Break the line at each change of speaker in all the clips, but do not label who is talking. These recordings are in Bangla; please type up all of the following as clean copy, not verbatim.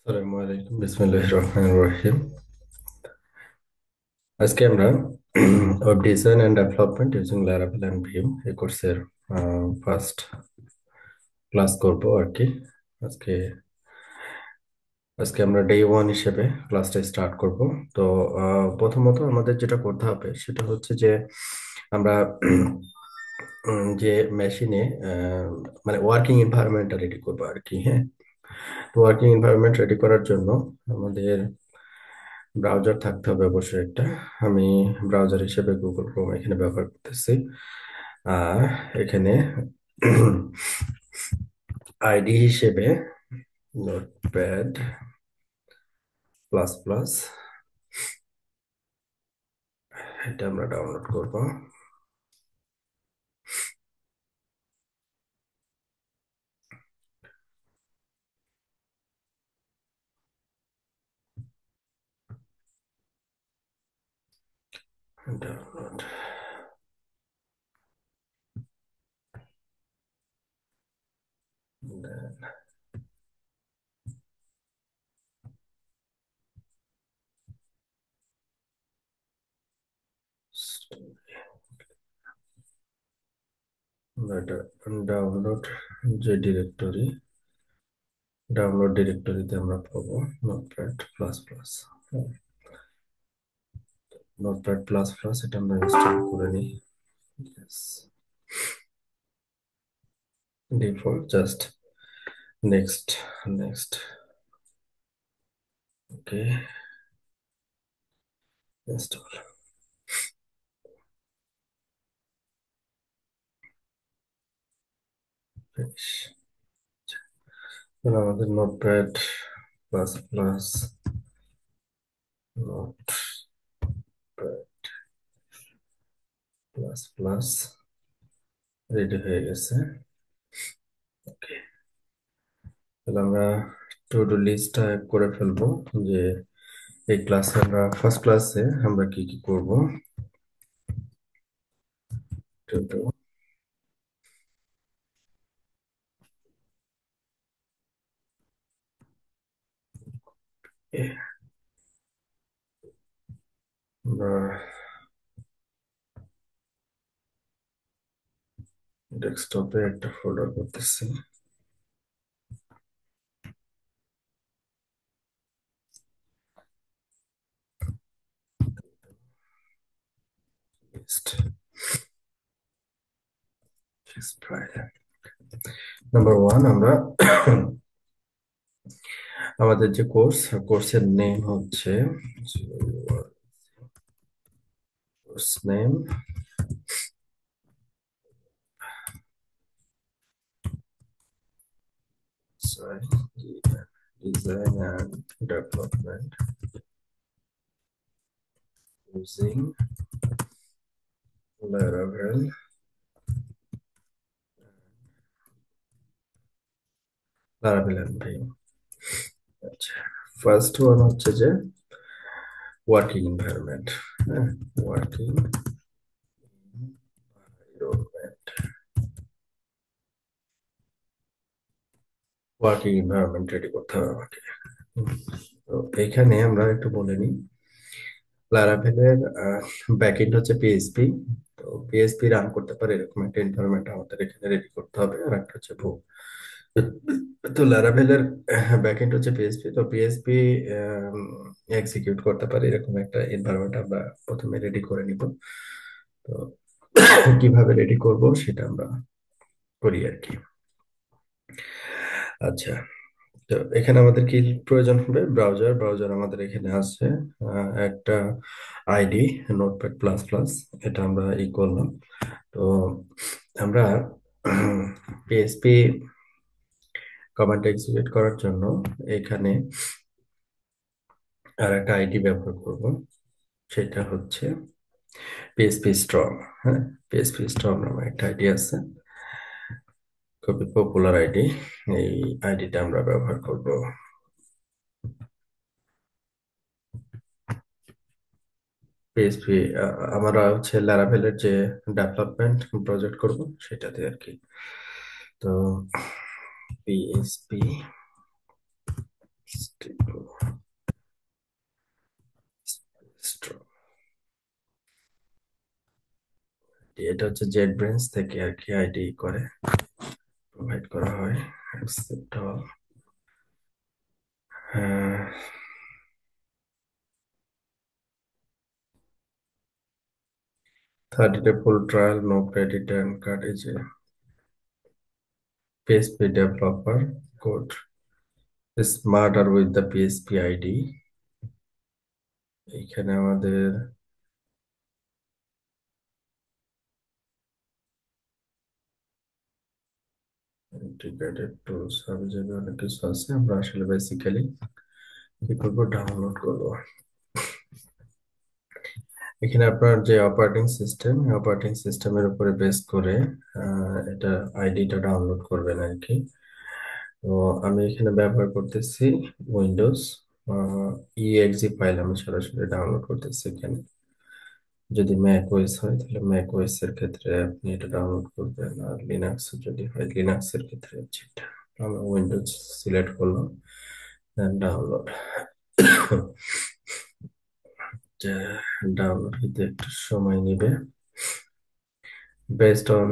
আসসালামু আলাইকুম বিসমিল্লাহির রহমানির রহিম। আজকে আমরা web design and development using Laravel and Vim এই কোর্সের ফার্স্ট ক্লাস করব আর কি। আজকে আজকে আমরা ডে 1 হিসেবে ক্লাসটা স্টার্ট করব। তো প্রথমত আমাদের যেটা করতে হবে সেটা হচ্ছে যে আমরা যে মেশিনে মানে ওয়ার্কিং এনভায়রনমেন্টটা রেডি করবো আর কি। হ্যাঁ, তো ওয়ার্কিং এনভায়রনমেন্ট রেডি করার জন্য আমাদের ব্রাউজার থাকতে হবে অবশ্যই একটা। আমি ব্রাউজার হিসেবে গুগল ক্রোম এখানে ব্যবহার করতেছি। আর এখানে আইডি হিসেবে নোটপ্যাড প্লাস প্লাস এটা আমরা ডাউনলোড করব। ডাউনলোড ডাউনলোড যে ডিরেক্টরি, ডাউনলোড ডিরেক্টরিতে আমরা পাবো Notepad plus plus. Notepad plus plus এটা আমরা ইনস্টল করে নিই। Default just next next. Okay, install finish. আমাদের Notepad plus plus Notepad plus plus ready হয়ে গেছে। ওকে, তাহলে আমরা টু ডু লিস্টটা করে ফেলবো যে এই ক্লাসে আমরা ফার্স্ট ক্লাসে আমরা কি কি করব। টু ডু আমরা ডেস্কটপে একটা ফোল্ডার করতেছি। লিস্ট নাম্বার 1 আমরা আমাদের যে কোর্সের নেম হচ্ছে course name design and development using Laravel Laravel and Vim। আচ্ছা, ফার্স্ট ওয়ান হচ্ছে যে ওয়ার্কিং এনভায়রনমেন্ট। হ্যাঁ, working environment, working environment ready করতে হবে আমাকে। তো এইখানে আমরা একটু বলে নিই, লারাভেলের ব্যাকএন্ড হচ্ছে পিএইচপি। তো পিএইচপি রান করতে পারে এরকম একটা এনভায়রনমেন্ট আমাদের এখানে রেডি করতে হবে। আর একটা হচ্ছে তো লারাভেলের ব্যাকএন্ড হচ্ছে পিএইচপি। তো পিএইচপি এক্সিকিউট করতে পারে এরকম একটা এনভায়রনমেন্ট আমরা প্রথমে রেডি করে নিব। তো কিভাবে রেডি করব সেটা আমরা করি আর কি। আচ্ছা, তো এখানে আমাদের কি প্রয়োজন হবে? ব্রাউজার আমাদের এখানে আছে। একটা আইডি নোটপ্যাড প্লাস প্লাস এটা আমরা করলাম। তো আমরা পিএসপি কমান্ড এক্সিকিউট করার জন্য এখানে আর একটা আইডি ব্যবহার করব, সেটা হচ্ছে পিএসপি স্ট্রং। হ্যাঁ, পিএসপি স্ট্রং নামে একটা আইডি আছে, খুবই পপুলার আইডি। এই আইডিটা আমরা ব্যবহার করব। পিএসপি আমরা হচ্ছে ল্যারাভেলের যে ডেভেলপমেন্ট প্রজেক্ট করব সেটাতে আর কি। তো পিএসপি এটা হচ্ছে জেট ব্রেঞ্চ থেকে আর কি আইডি করে প্রোভাইড করা হয়। Accept all. 30 day full trial, no credit and card is a PHP developer code. Smarter with the PHP ID. এখানে আমাদের ইন্টিগ্রেটেড টুলস আমি যদি অনেক কিছু আছে, আমরা আসলে বেসিক্যালি কি করবো, ডাউনলোড করবো। এখানে আপনার যে অপারেটিং সিস্টেমের উপরে বেস করে এটা আইডিটা ডাউনলোড করবেন আর কি। তো আমি এখানে ব্যবহার করতেছি উইন্ডোজ ইএক্সি ফাইল, আমি সরাসরি ডাউনলোড করতেছি এখানে। যদি ম্যাক ওএস হয় তাহলে ম্যাক ওএস এর ক্ষেত্রে আপনি এটা ডাউনলোড করবেন, আর লিনাক্স যদি হয় লিনাক্স এর ক্ষেত্রে হচ্ছে এটা। আমি উইন্ডোজ সিলেক্ট করলাম, দেন ডাউনলোড। ডাউনলোড হতে একটু সময় নেবে বেসড অন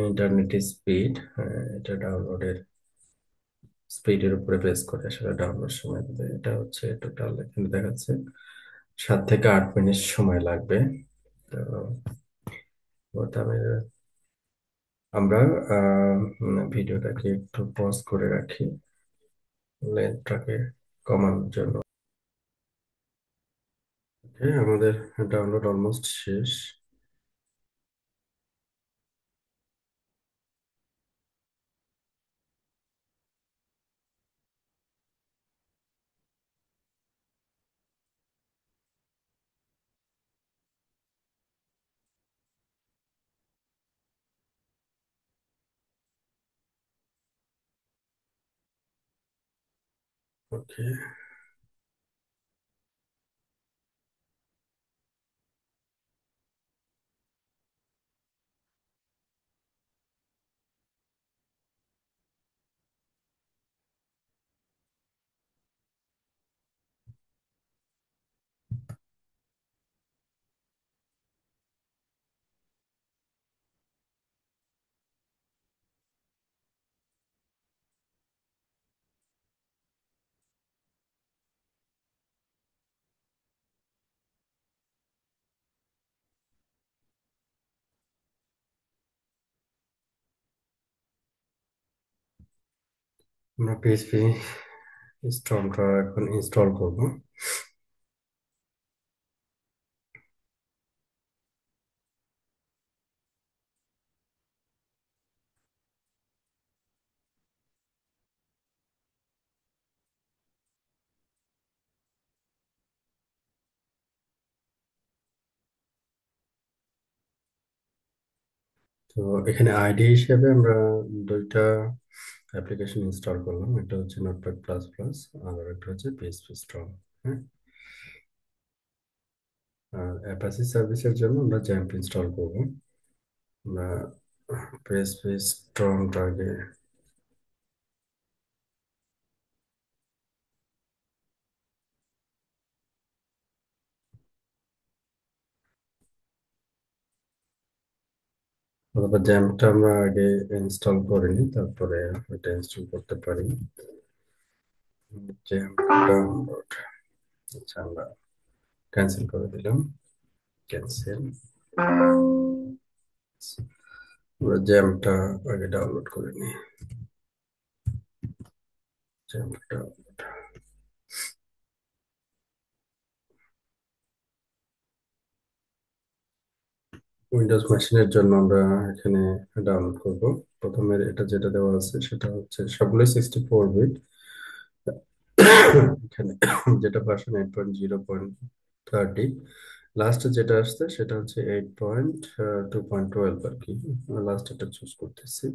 ইন্টারনেট স্পিড। এটা ডাউনলোডের স্পিডের উপরে বেস করে আসলে ডাউনলোড সময় দেবে। এটা হচ্ছে টোটাল এখানে দেখাচ্ছে 7 থেকে 8 মিনিট সময় লাগবে। তো প্রথমে আমরা ভিডিওটাকে একটু পজ করে রাখি লেন্থটাকে কমানোর জন্য। ওকে, আমাদের ডাউনলোড অলমোস্ট শেষ। ওকে, আমরা পিএইচপি স্ট্রমটা এখন ইনস্টল করব। তো এখানে আইডি হিসেবে আমরা দুইটা অ্যাপ্লিকেশন ইনস্টল করলাম, একটা হচ্ছে নোটপ্যাড প্লাস প্লাস, আর একটা হচ্ছে পিএইচপি স্ট্রম। হ্যাঁ, আর অ্যাপাচি সার্ভিসের জন্য আমরা জ্যাম্প ইনস্টল করব। আমরা পিএইচপি স্ট্রমটাকে অথবা জ্যাম্পটা আমরা আগে ইনস্টল করে নিই, তারপরে এটা ইনস্টল করতে পারি। জ্যাম্প ডাউনলোড, আচ্ছা আমরা ক্যান্সেল করে দিলাম, ক্যান্সেল। আমরা জ্যামটা আগে ডাউনলোড করে নিই। জ্যামটা উইন্ডোজ মেশিনের জন্য আমরা এখানে ডাউনলোড করব। প্রথমে এটা যেটা দেওয়া আছে সেটা হচ্ছে সবগুলোই 64 বিট। এখানে যেটা ভার্সন 8.0.30, লাস্টে যেটা আসছে সেটা হচ্ছে 8.2.12 আর কি। লাস্ট এটা চুজ করতেছি।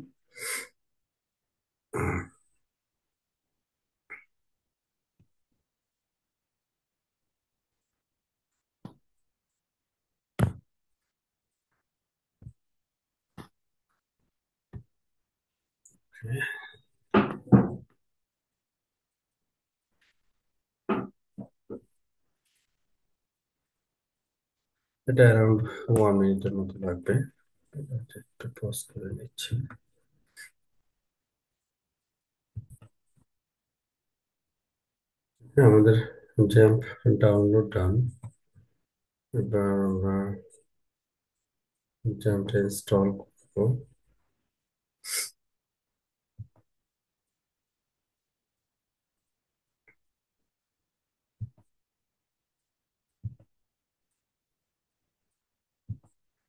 এটা অ্যারাউন্ড 1 মিনিটের মতো লাগবে। এটা একটু পজ করে নিচ্ছি। হ্যাঁ, আমাদের জ্যাম্প ডাউনলোড ডান। এবার আমরা জ্যাম্পটা ইনস্টল করবো।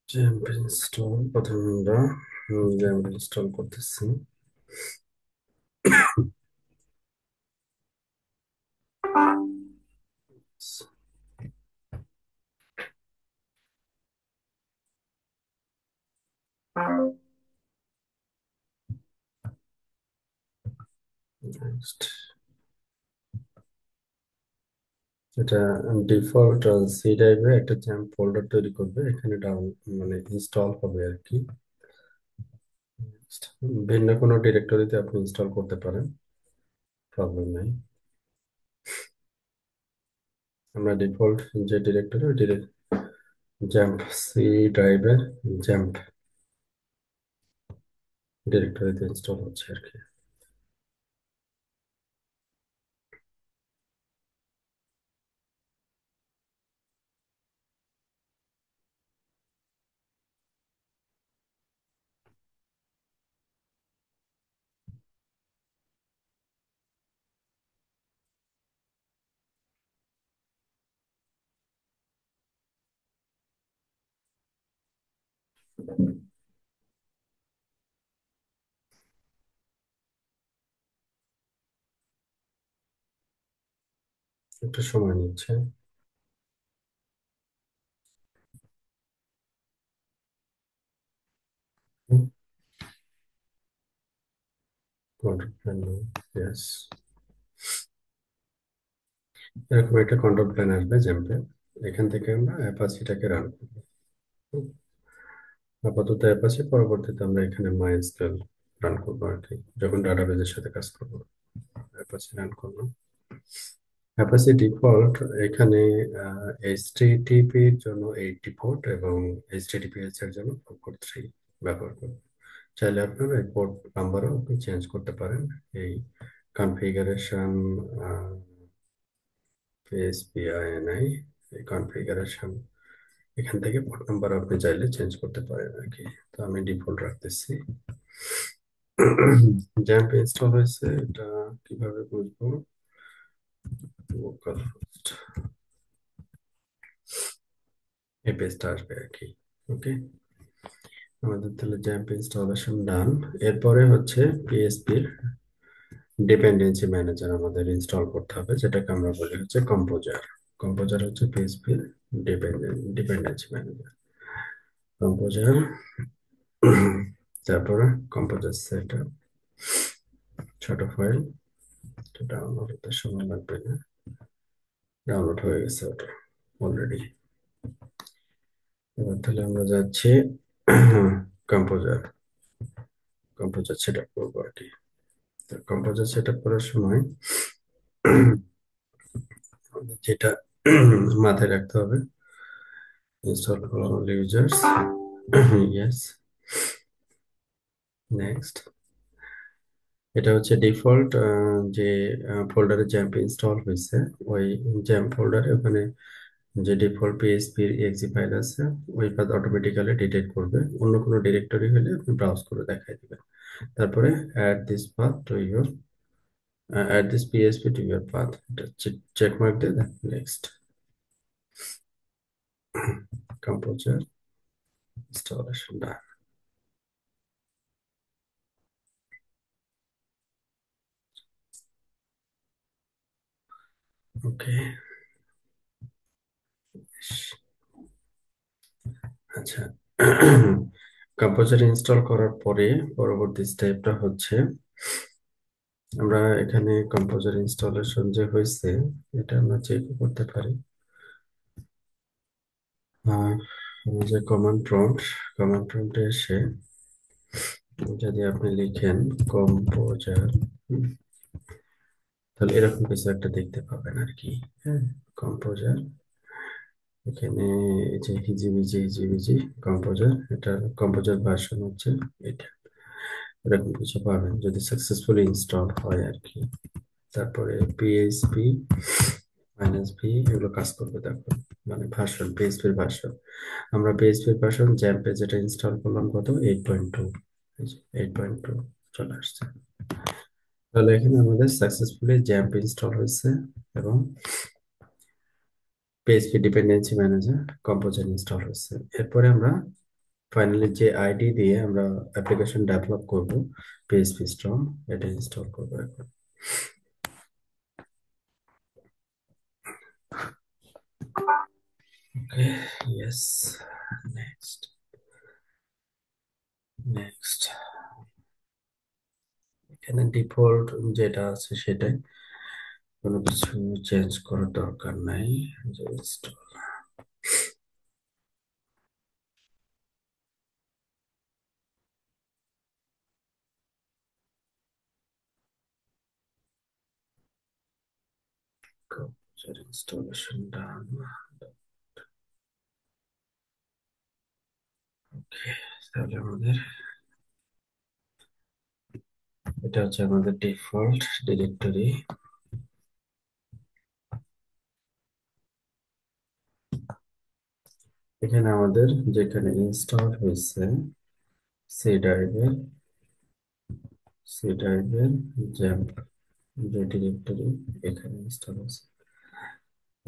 জ্যাম্প ইনস্টল প্রথমে আমরা জ্যাম্প ইনস্টল করতেছি। নেক্সট, এটা ডিফল্ট সি ড্রাইভে একটা জ্যাম্প ফোল্ডার তৈরি করবে, এখানে ডাউন মানে ইনস্টল হবে আর কি। Next, ভিন্ন কোনো ডিরেক্টরিতে আপনি ইনস্টল করতে পারেন, প্রবলেম নাই। আমরা ডিফল্ট যে ডিরেক্টরি ওই জ্যাম্প সি ড্রাইভের জ্যাম্প ডিরেক্টরিতে ইনস্টল হচ্ছে আর কি। একটু সময় নিচ্ছে। কন্ট্রোল প্যানেল, ইয়েস, এরকম একটা কন্ট্রোল প্ল্যান আসবে জ্যাম্পে। এখান থেকে আমরা অ্যাপাচিটাকে রান করবো। হুম, আপাতত অ্যাপাচি, পরবর্তীতে আমরা এখানে মাইস্কুয়েল রান করবো আর কি, যখন ডাটাবেজের সাথে কাজ করবো অ্যাপাচি রান করবো। অ্যাপাচি ডিফল্ট এখানে এইচটিটিপি এর জন্য 80 পোর্ট এবং এইচটিটিপিএস এর জন্য 443 ব্যবহার করবো। চাইলে আপনারা এই পোর্ট নাম্বারও আপনি চেঞ্জ করতে পারেন। এই কনফিগারেশন পিএসপিআইএনআই, এই কনফিগারেশন এখান থেকে পোর্ট নাম্বার আপনি চাইলে চেঞ্জ করতে পারেন আর কি। তো আমি ডিফল্ট রাখতেছি। জ্যাম্প ইনস্টল হয়েছে, এটা কিভাবে বুঝবো? লোকাল হোস্ট, এই পেজটা আসবে আর কি। ওকে, আমাদের তাহলে জ্যাম্প ইনস্টলেশন ডান। এরপরে হচ্ছে পিএসপির ডিপেন্ডেন্সি ম্যানেজার আমাদের ইনস্টল করতে হবে, যেটাকে আমরা বলি হচ্ছে কম্পোজার। কম্পোজার হচ্ছে পিএসপির ডিপেন্ডেন্সি ম্যানেজার। কম্পোজার, তারপরে কম্পোজার সেট আপ, ছোট ফাইল, ডাউনলোড হতে সময় লাগবে না, ডাউনলোড হয়ে গেছে ওটা অলরেডি। এবার তাহলে আমরা যাচ্ছি কম্পোজার, কম্পোজার সেট আপ করবো আর কি। তো কম্পোজার সেট আপ করার সময় আমাদের যেটা মাথায় রাখতে হবে, install all users, yes, next. এটা হচ্ছে ডিফল্ট যে ফোল্ডারে জ্যাম্প ইনস্টল হয়েছে, ওই জ্যাম্প ফোল্ডারে ওখানে যে ডিফল্ট পিএসপি এক্সি ফাইল আছে, ওই পাথ অটোমেটিক্যালি ডিটেক্ট করবে। অন্য কোনো ডিরেক্টরি হলে আপনি ব্রাউজ করে দেখাই দিবেন। তারপরে add this path to your, add this PSP to your path, এটা চেক মার্ক দিয়ে দেন। Next, composer installation done. Okay, আচ্ছা। কম্পোজার ইনস্টল করার পরে পরবর্তী স্টেপটা হচ্ছে আমরা এখানে কম্পোজার ইনস্টলেশন যে হয়েছে এটা আমরা চেক করতে পারি। আহ, যে কমান্ড প্রম্পটে এসে যদি আপনি লিখেন কম্পোজার, তাহলে এরকম কিছু একটা দেখতে পাবেন আর কি। হ্যাঁ, কম্পোজার এখানে এই যে হিজিবিজি কম্পোজার, এটা কম্পোজার ভার্সন হচ্ছে এটা। এরকম কিছু পাবেন যদি সাকসেসফুলি ইনস্টল হয় আর কি। তারপরে পিএইচপি -v এগুলো কাজ করবে দেখো, মানে ভার্সন, পিএইচপির ভার্সন। আমরা পিএইচপির ভার্সন জ্যাম্পে যেটা ইনস্টল করলাম কত, 8.2। 8.2 চলে আসছে। তাহলে এখানে আমাদের সাকসেসফুলি জ্যাম্প ইনস্টল হয়েছে এবং PHP dependency manager composer install হয়েছে। এরপরে আমরা ফাইনালি যে আইডি দিয়ে আমরা অ্যাপ্লিকেশন ডেভেলপ করব, পিএইচপি স্ট্রং, এটা ইনস্টল করবো এখন। ওকে, ইয়েস, নেক্সট, নেক্সট। এখানে ডিফল্ট যেটা আছে সেটাই, কোনো কিছু চেঞ্জ করার দরকার নাই। যে ইনস্টল কম্পোজার ইনস্টলেশন ডান। ওকে, তাহলে আমাদের এটা হচ্ছে আমাদের ডিফল্ট ডিরেক্টরি। এখানে আমাদের যেখানে ইনস্টল হয়েছে সি ড্রাইভের, জ্যাম্প যে ডিরেক্টরি এখানে ইনস্টল হয়েছে।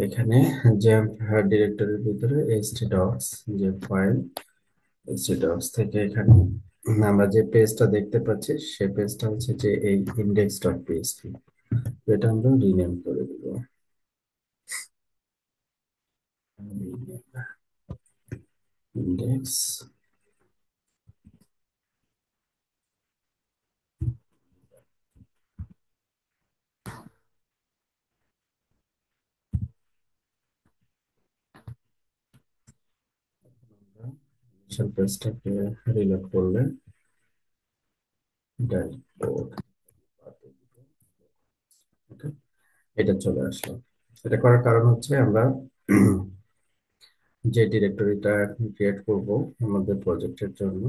এখানে জ্যাম্প ডিরেক্টরির ভিতরে htdocs যে ফাইল, htdocs থেকে এখানে আমরা যে পেজটা দেখতে পাচ্ছি সেই পেজটা হচ্ছে যে এই index.php, এটা আমরা রিনেম করে দিব। ইন্ডেক্স, পেজটাকে রিলোড করলে ড্যাশবোর্ড, এটা চলে আসলো। এটা করার কারণ হচ্ছে আমরা যে ডিরেক্টরিটা ক্রিয়েট করব আমাদের প্রজেক্টের জন্য,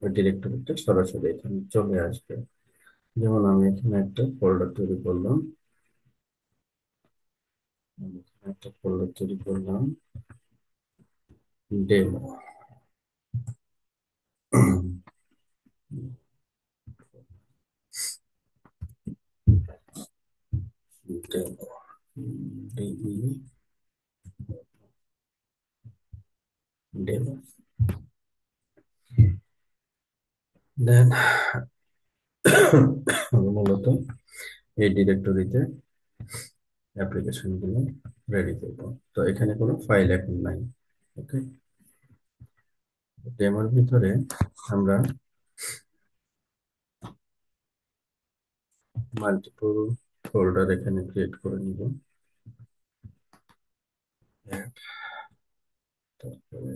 ওই ডিরেক্টরিটা সরাসরি এখানে চলে আসবে। যেমন আমি এখানে একটা ফোল্ডার তৈরি করলাম, ডেমো, ডেমো, ডিবি ডেমো। দেন মূলত এই ডিরেক্টরিতে অ্যাপ্লিকেশন গুলো রেডি করবো। তো এখানে কোনো ফাইল এখন নাই। ওকে, ডেমোর ভিতরে আমরা মাল্টিপল ফোল্ডার এখানে ক্রিয়েট করে নিব। অ্যাপ, তারপরে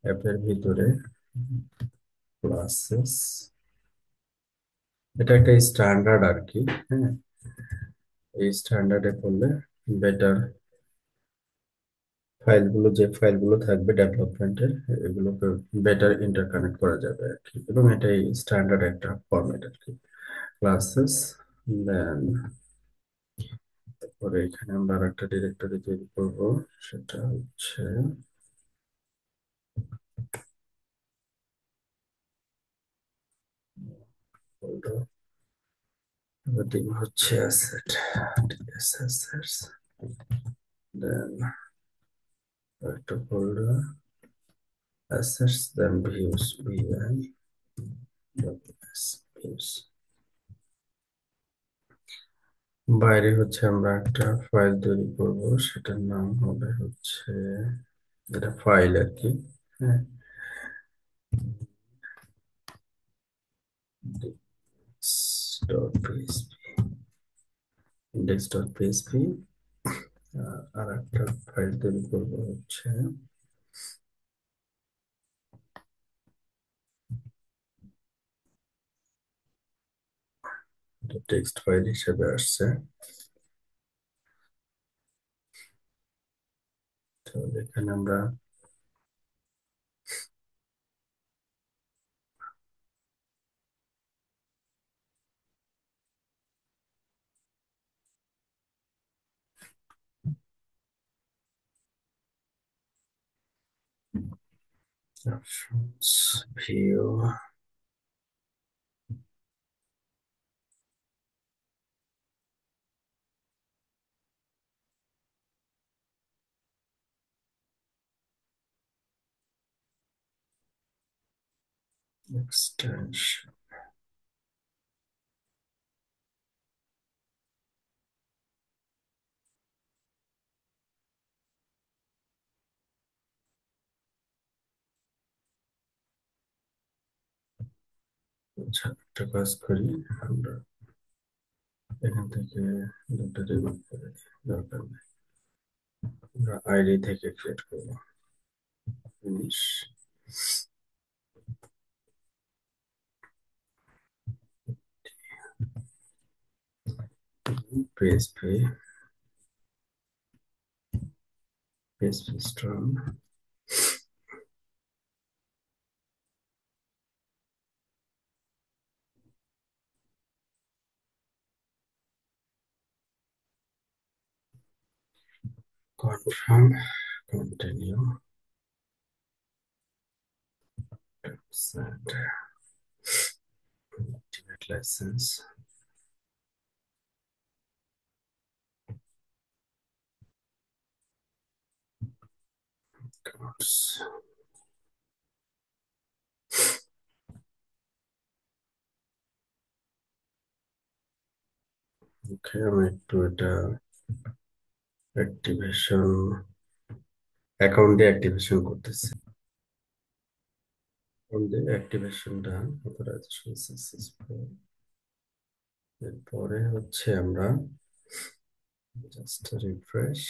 অ্যাপের ভিতরে ক্লাসেস, এটা একটা স্ট্যান্ডার্ড আর কি। হ্যাঁ, এই স্ট্যান্ডার্ডে করলে বেটার, ফাইলগুলো যে ফাইলগুলো থাকবে ডেভেলপমেন্টের, এগুলোকে বেটার ইন্টারকানেক্ট করা যাবে আর কি। এবং এটাই স্ট্যান্ডার্ড একটা ফরম্যাট আর কি, ক্লাসেস। দেন তারপরে এখানে আমরা আর একটা ডিরেক্টরি তৈরি করব, সেটা হচ্ছে folder, দিব হচ্ছে অ্যাসেট, অ্যাসেটস। দেন একটা folder assets, then views, views. বাইরে হচ্ছে আমরা একটা ফাইল তৈরি করব, সেটার নাম হবে হচ্ছে, এটা ফাইল আর কি। হ্যাঁ, index.php, index.php। আর একটা ফাইল তৈরি করব হচ্ছে, টেক্সট ফাইল হিসেবে আসছে। এখানে আমরা ভিউ এক্সটেনশন, আচ্ছা একটা কাজ করি আমরা, এখান থেকে দুটো রিমুভ করে দিই, দরকার নেই। আমরা আইডি থেকে ক্রিয়েট করবো, finish, PSP, PSP strong, confirm, continue, set, activate license, cards. ওকে, আমি একটু এটা অ্যাক্টিভেশন, অ্যাকাউন্টে অ্যাক্টিভেশন করতেছি। অ্যাকাউন্টে অ্যাক্টিভেশন ডান, অথরাইজেশন সাকসেসফুল। এরপরে হচ্ছে আমরা জাস্ট রিফ্রেশ,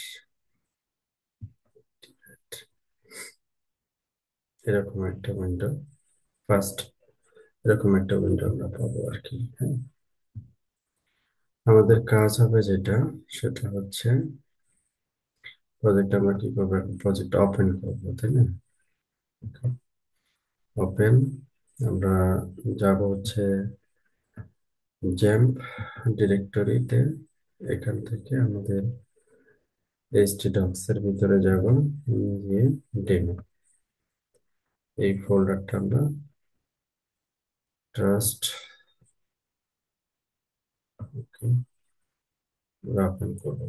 এরকম একটা উইন্ডো, ফার্স্ট এরকম একটা উইন্ডো আমরা পাবো আর কি। হ্যাঁ, আমাদের কাজ হবে যেটা, সেটা হচ্ছে প্রজেক্ট আমরা কি করবো, প্রজেক্ট ওপেন করবো, তাই না? ওপেন, আমরা যাব হচ্ছে জ্যাম্প ডিরেক্টরিতে, এখান থেকে আমাদের এইচটি ডক্স এর ভিতরে যাব, গিয়ে ডেমো, এই ফোল্ডারটা আমরা ট্রাস্ট ওপেন করবো।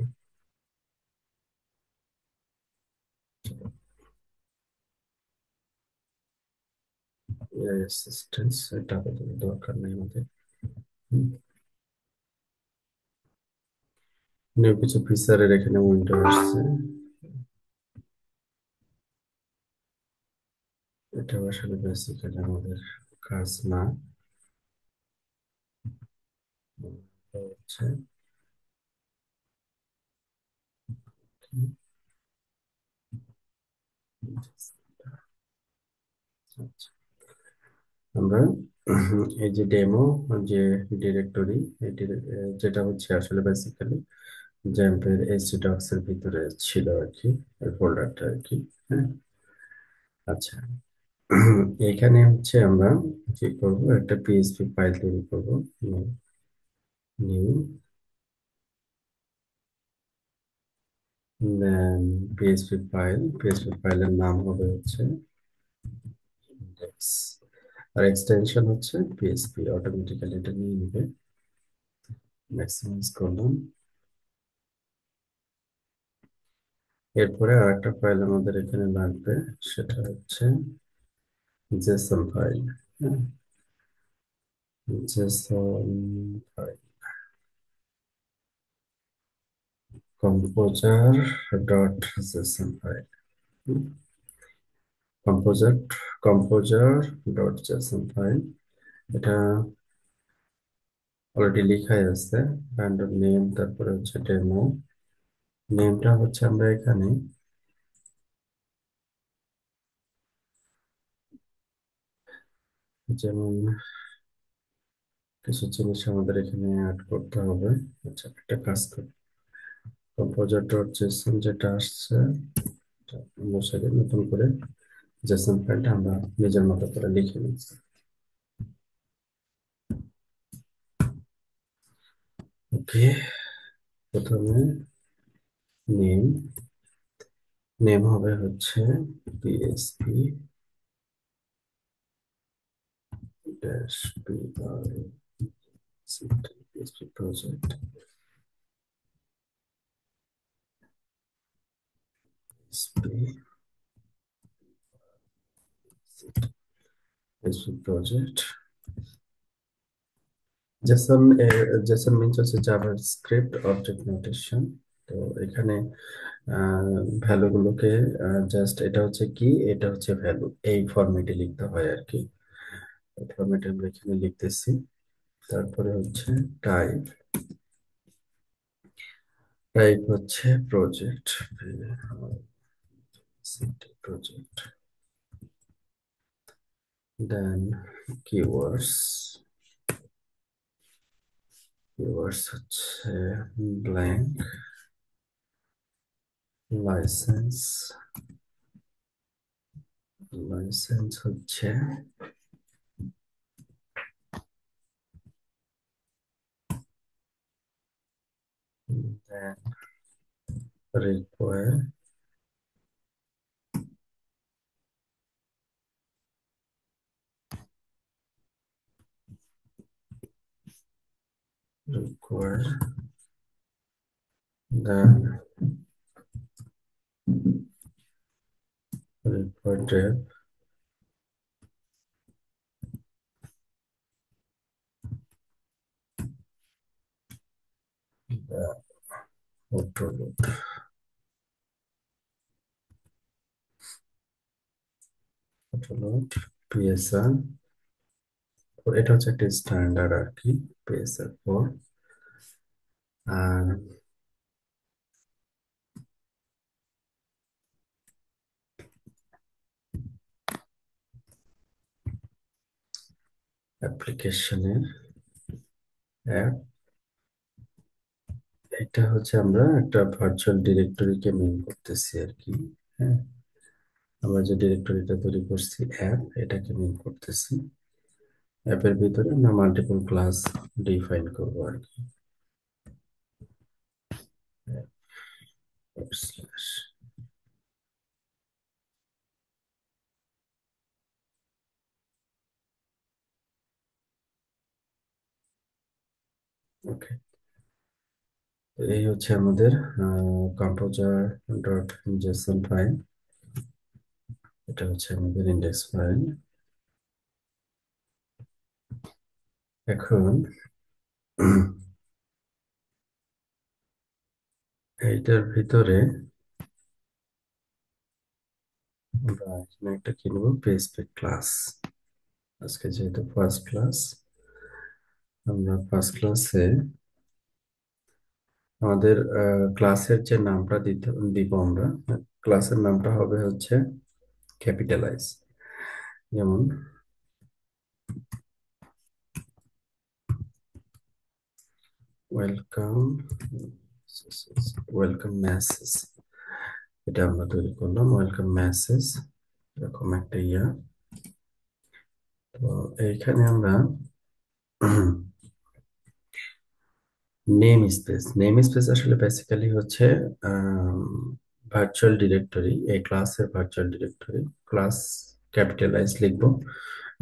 এআই অ্যাসিস্ট্যান্স, এটা আপাতত দরকার নেই আমাদের। নিউ কিছু ফিচারের এখানে উইন্ডো আসছে, এটা আসলে বেসিক্যালি আমাদের কাজ না। এটা হচ্ছে আচ্ছা, আমরা এই যে ডেমো, যে ডিরেক্টরি, যেটা হচ্ছে আসলে বেসিক্যালি জ্যাম্পের এইচডি ডক্স এর ভিতরে ছিল আর কি, এই ফোল্ডারটা আর কি। হ্যাঁ, আচ্ছা, এখানে হচ্ছে আমরা কি করব, একটা পিএইচপি ফাইল তৈরি করব, নিউ, দেন পিএইচপি ফাইলের নাম হবে হচ্ছে ইন্ডেক্স, আর এক্সটেনশন হচ্ছে পিএইচপি, অটোমেটিক্যালি এটা নিয়ে নেবে। ম্যাক্সিমাইজ করলাম। এরপরে আর একটা ফাইল আমাদের এখানে লাগবে, সেটা হচ্ছে জেসন ফাইল। হ্যাঁ, Jason file, composer dot Jason file, composer composer dot Jason file, এটা অলরেডি লেখাই আছে, ব্যান্ডের নেম, তারপরে হচ্ছে ডেমো, নেমটা হচ্ছে আমরা এখানে যেমন কিছু জিনিস আমাদের এখানে অ্যাড করতে হবে। আচ্ছা, একটা কাজ করি, কম্পোজার ডট জেসন যেটা আসছে, বসে নতুন করে জেসন ফাইলটা আমরা নিজের মতো করে লিখে নিই। ওকে, প্রথমে নেম, নেম হবে হচ্ছে PSP dash PSP project PSP project. Jason Jason means হচ্ছে জাভাস্ক্রিপ্ট অবজেক্ট নোটেশন। তো এখানে ভ্যালু গুলোকে জাস্ট এটা হচ্ছে কি, এটা হচ্ছে ভ্যালু, এই ফরম্যাটে লিখতে হয় আর কি। ফরম্যাটে আমরা এখানে লিখতেছি। তারপরে হচ্ছে টাইপ, টাইপ হচ্ছে প্রজেক্ট, প্রজেক্ট। দেন কিওয়ার্ডস, কিওয়ার্ডস হচ্ছে ব্ল্যাঙ্ক, লাইসেন্স, লাইসেন্স হচ্ছে দেন রিকোয়ার, রিকোয়ার, দেন রিকোয়ার অটো, অটোলোড, পিএসআর। এটা হচ্ছে একটা স্ট্যান্ডার্ড আর কি, পিএসআর ফোর। আর অ্যাপ্লিকেশনের অ্যাপ, এটা হচ্ছে আমরা একটা ভার্চুয়াল ডিরেক্টরিকে মিন করতেছি আর কি। হ্যাঁ, আমরা যে ডিরেক্টরিটা তৈরি করছি অ্যাপ, এটাকে মিন করতেছি। অ্যাপের ভিতরে আমরা মাল্টিপল ক্লাস ডিফাইন করবো আর কি। ওকে, এই হচ্ছে আমাদের কম্পোজার ডট জেসন ফাইল। এটা হচ্ছে আমাদের ইন্ডেক্স ফাইল। এখন এইটার ভিতরে আমরা এখানে একটা কিনবো পিএইচপি ক্লাস। আজকে যেহেতু ফার্স্ট ক্লাস, আমরা ফার্স্ট ক্লাসে আমাদের ক্লাসের যে নামটা দিব আমরা, ক্লাসের নামটা হবে হচ্ছে ক্যাপিটালাইজ। যেমন ওয়েলকাম, ওয়েলকাম মেসেজ, এটা আমরা তৈরি করলাম ওয়েলকাম মেসেজ, এরকম একটা ইয়া। তো এইখানে আমরা নেম স্পেস, নেম স্পেস আসলে বেসিক্যালি হচ্ছে ভার্চুয়াল ডিরেক্টরি, এই ক্লাসের ভার্চুয়াল ডিরেক্টরি। ক্লাস ক্যাপিটালাইজ লিখবো,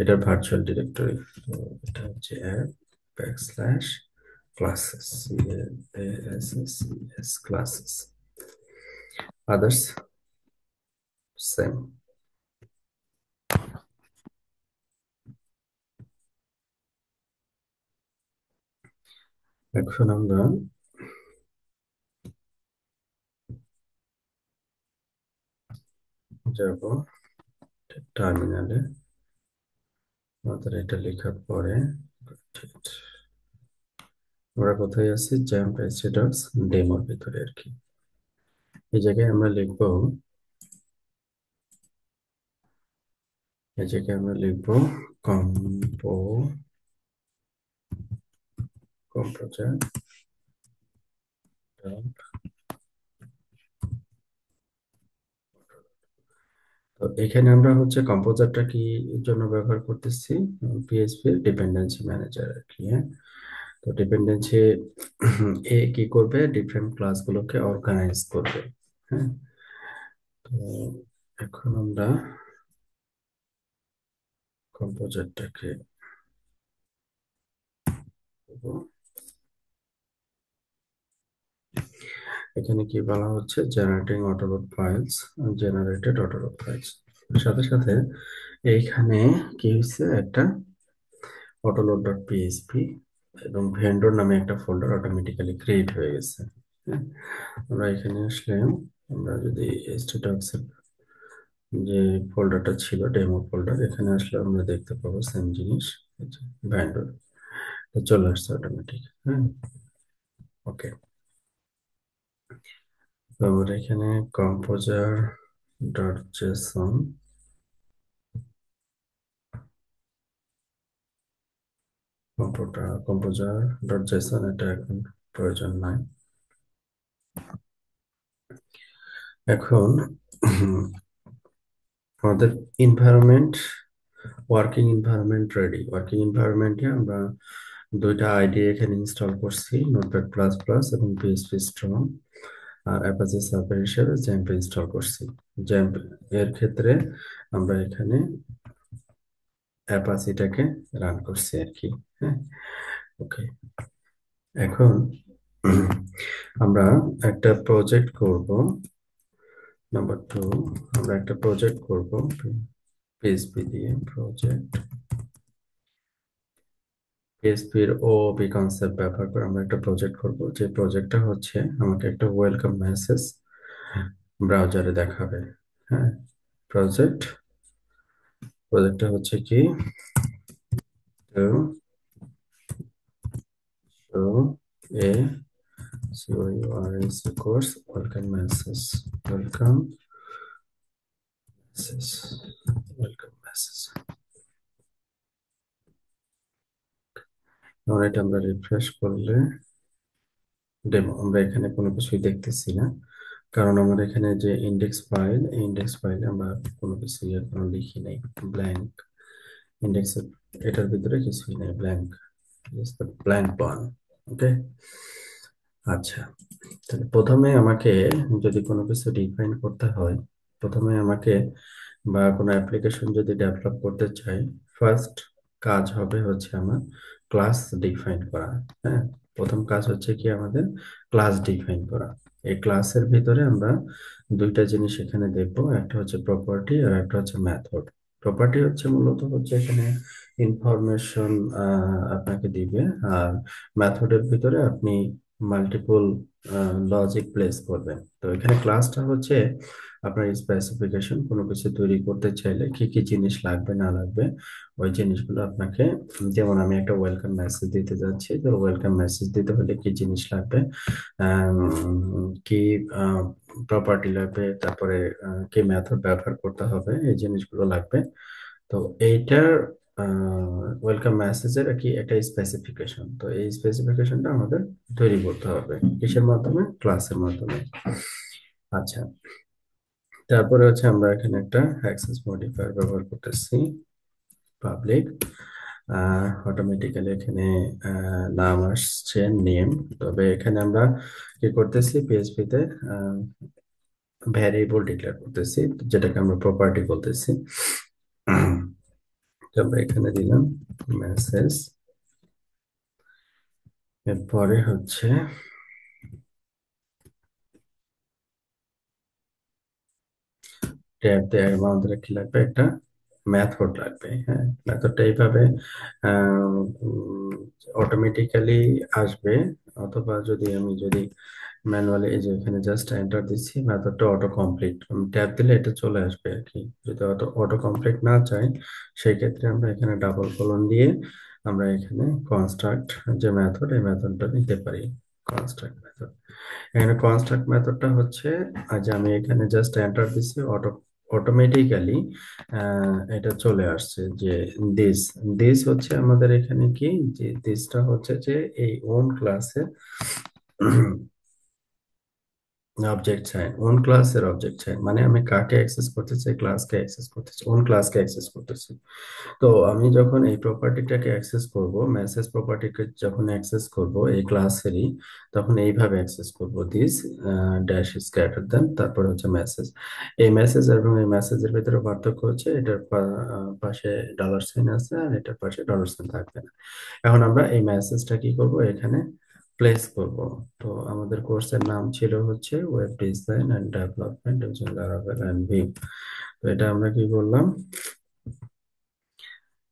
এটার ভার্চুয়াল ডিরেক্টরি। তো এটা হচ্ছে app backslash classes, classes, others same. এখন আমরা যাব টার্মিনালে। আমাদের এটা লেখার পরে আমরা কোথায় আছি, জ্যাম্প এসিডক্স ডেমোর ভিতরে আর কি। এই জায়গায় আমরা লিখবো, এই জায়গায় আমরা লিখবো কম্পো, কম্পোজার তো এখানে আমরা হচ্ছে কম্পোজারটা কি জন্য ব্যবহার করতেছি, পিএইচপি ডিপেন্ডেন্সি ম্যানেজার আর কি, হ্যাঁ। তো ডিপেন্ডেন্সি এ কি করবে, ডিফারেন্ট ক্লাসগুলোকে অর্গানাইজ করবে, হ্যাঁ। তো এখন আমরা কম্পোজারটাকে করবো। এখানে কি বলা হচ্ছে, generating autoload files, generated autoload files সাথে সাথে এইখানে কি হয়েছে, একটা অটোলোড ডট পিএইচপি এবং ভেন্ডর নামে একটা ফোল্ডার অটোমেটিক্যালি ক্রিয়েট হয়ে গেছে, হ্যাঁ। আমরা এখানে আসলে আমরা যদি htdocs এর যে ফোল্ডারটা ছিল ডেমো ফোল্ডার, এখানে আসলে আমরা দেখতে পাবো সেম জিনিস, ভেন্ডর চলে আসছে অটোমেটিক, হ্যাঁ। ওকে, তো আমরা এখানে composer dot JSON, composer dot JSON এটা এখন প্রয়োজন নাই। এখন আমাদের environment, working environment ready. Working এনভায়রনমেন্টে আমরা দুইটা আইডি এখানে ইনস্টল করছি, নোটপ্যাড প্লাস প্লাস এবং পিএইচপি স্ট্রং, আর অ্যাপাচি সার্ভার হিসেবে জ্যাম্প ইনস্টল করছি। জ্যাম্প এর ক্ষেত্রে আমরা এখানে অ্যাপাচিটাকে রান করছি আর কি, হ্যাঁ। ওকে, এখন আমরা একটা প্রজেক্ট করব, নাম্বার 2, আমরা একটা প্রজেক্ট করব পিএইচপি দিয়ে, প্রজেক্ট পিএইচপির ওওপি কনসেপ্ট ব্যবহার করে আমরা একটা প্রজেক্ট করব, যে প্রজেক্টটা হচ্ছে আমাকে একটা ওয়েলকাম মেসেজ ব্রাউজারে দেখাবে, হ্যাঁ। প্রজেক্ট প্রজেক্টটা হচ্ছে কি, তো show a COURS course welcome message, welcome message, welcome message। আর এটা আমরা রিফ্রেশ করলে ডেমো, আমরা এখানে কোনো কিছুই দেখতেছি না, কারণ আমার এখানে যে ইন্ডেক্স ফাইল, এই ইন্ডেক্স ফাইলে আমরা কোনো কিছু এখনো লিখি নাই, ব্ল্যাঙ্ক ইন্ডেক্স, এটার ভিতরে কিছুই নেই, ব্ল্যাঙ্ক, ব্ল্যাঙ্ক ওয়ান। ওকে, আচ্ছা, তাহলে প্রথমে আমাকে যদি কোনো কিছু ডিফাইন করতে হয়, প্রথমে আমাকে বা কোনো অ্যাপ্লিকেশন যদি ডেভেলপ করতে চাই, ফার্স্ট কাজ হবে হচ্ছে আমার ক্লাস ডিফাইন করা, হ্যাঁ। প্রথম কাজ হচ্ছে কি আমাদের ক্লাস ডিফাইন করা। এই ক্লাসের ভিতরে আমরা দুইটা জিনিস এখানে দেখবো, একটা হচ্ছে প্রপার্টি আর একটা হচ্ছে মেথড। প্রপার্টি হচ্ছে মূলত হচ্ছে এখানে ইনফরমেশন আপনাকে দিবে, আর মেথডের ভিতরে আপনি মাল্টিপল লজিক প্লেস করবেন। তো এখানে ক্লাসটা হচ্ছে আপনার স্পেসিফিকেশন, কোনো কিছু তৈরি করতে চাইলে কি কি জিনিস লাগবে না লাগবে ওই জিনিসগুলো আপনাকে, যেমন আমি একটা ওয়েলকাম মেসেজ দিতে যাচ্ছি, তো ওয়েলকাম মেসেজ দিতে হলে কি জিনিস লাগবে, কি প্রপার্টি লাগবে, তারপরে কি মেথড ব্যবহার করতে হবে, এই জিনিসগুলো লাগবে। তো এইটার ওয়েলকাম মেসেজের কি একটা স্পেসিফিকেশন, তো এই স্পেসিফিকেশনটা আমাদের তৈরি করতে হবে কিসের মাধ্যমে, ক্লাসের মাধ্যমে। আচ্ছা, তারপরে হচ্ছে আমরা এখানে একটা অ্যাক্সেস মডিফায়ার ব্যবহার করতেছি, পাবলিক, অটোমেটিক্যালি এখানে নাম আসছে নেম। তবে এখানে আমরা কি করতেছি, পিএইচপি তে ভ্যারিয়েবল ডিক্লেয়ার করতেছি, যেটাকে আমরা প্রপার্টি বলতেছি। তো আমরা এখানে দিলাম মেসেজ, এরপরে হচ্ছে ট্যাব দেওয়ার আমাদের কি লাগবে, একটা মেথড লাগবে, হ্যাঁ। মেথডটা এইভাবে অটোমেটিক্যালি আসবে, অথবা যদি ম্যানুয়ালি, এই যে এখানে জাস্ট এন্টার দিচ্ছি, মেথডটা অটো কমপ্লিট, ট্যাব দিলে এটা চলে আসবে আর কি। যদি অটো কমপ্লিট না চাই, সেই ক্ষেত্রে আমরা এখানে ডাবল কোলন দিয়ে আমরা এখানে কনস্ট্রাক্ট যে মেথড, এই মেথডটা নিতে পারি, কনস্ট্রাক্ট মেথড। এখানে কনস্ট্রাক্ট মেথডটা হচ্ছে, আজ আমি এখানে জাস্ট এন্টার দিচ্ছি, অটোমেটিক্যালি এটা চলে আসছে যে দিস, দিস হচ্ছে আমাদের এখানে কি, যে দিসটা হচ্ছে যে এই ওন ক্লাসে অবজেক্ট চাই, ওন ক্লাসের অবজেক্ট চাই, মানে আমি কাকে অ্যাক্সেস করতে চাই, ক্লাসকে অ্যাক্সেস করতে চাই, ওন ক্লাসকে অ্যাক্সেস করতেছি। তো আমি যখন এই প্রপার্টিটাকে অ্যাক্সেস করব, মেসেজ প্রপার্টিকে যখন অ্যাক্সেস করব এই ক্লাসেরই, তখন এইভাবে অ্যাক্সেস করব, this dash is greater than, তারপর হচ্ছে মেসেজ। এই মেসেজ এবং এই মেসেজের ভিতরে পার্থক্য হচ্ছে এটার পাশে ডলার সাইন আছে আর এটার পাশে ডলার সাইন থাকবে না। এখন আমরা এই মেসেজটা কি করব, এখানে প্লেস করব। তো আমাদের কোর্সের নাম ছিল হচ্ছে web design and development using Laravel and Vim. তো এটা আমরা কি করলাম,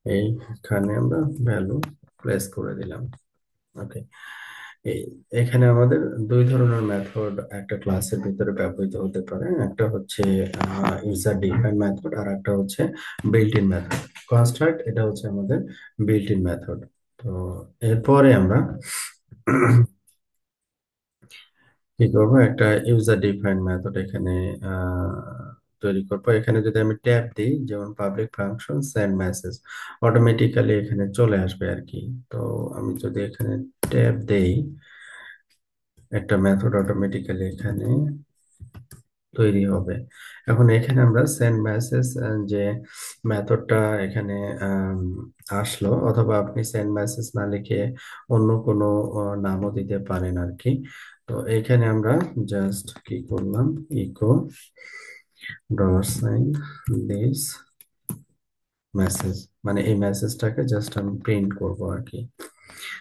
এইখানে আমরা ভ্যালু প্লেস করে দিলাম। ওকে, এই এখানে আমাদের দুই ধরনের মেথড একটা ক্লাসের ভিতরে ব্যবহৃত হতে পারে, একটা হচ্ছে ইউজার ডিফাইন মেথড আর একটা হচ্ছে বিল্ট ইন মেথড। কনস্ট্রাক্ট এটা হচ্ছে আমাদের বিল্ট ইন মেথড। তো এরপরে আমরা কি করবো, একটা ইউজার ডিফাইন মেথড এখানে তৈরি করবো। এখানে যদি আমি ট্যাব দিই, যেমন public function send message, automatically এখানে চলে আসবে আর কি। তো আমি যদি এখানে ট্যাব দেই, একটা মেথড অটোমেটিক্যালি এখানে তৈরি হবে। এখন এখানে আমরা সেন্ড মেসেজ যে মেথডটা এখানে আম, আসলো, অথবা আপনি সেন্ড মেসেজ না লিখে অন্য কোনো নামও দিতে পারেন আর কি। তো এখানে আমরা জাস্ট কি করলাম, echo dollar sign this message, মানে এই মেসেজটাকে জাস্ট আমি প্রিন্ট করব আর কি।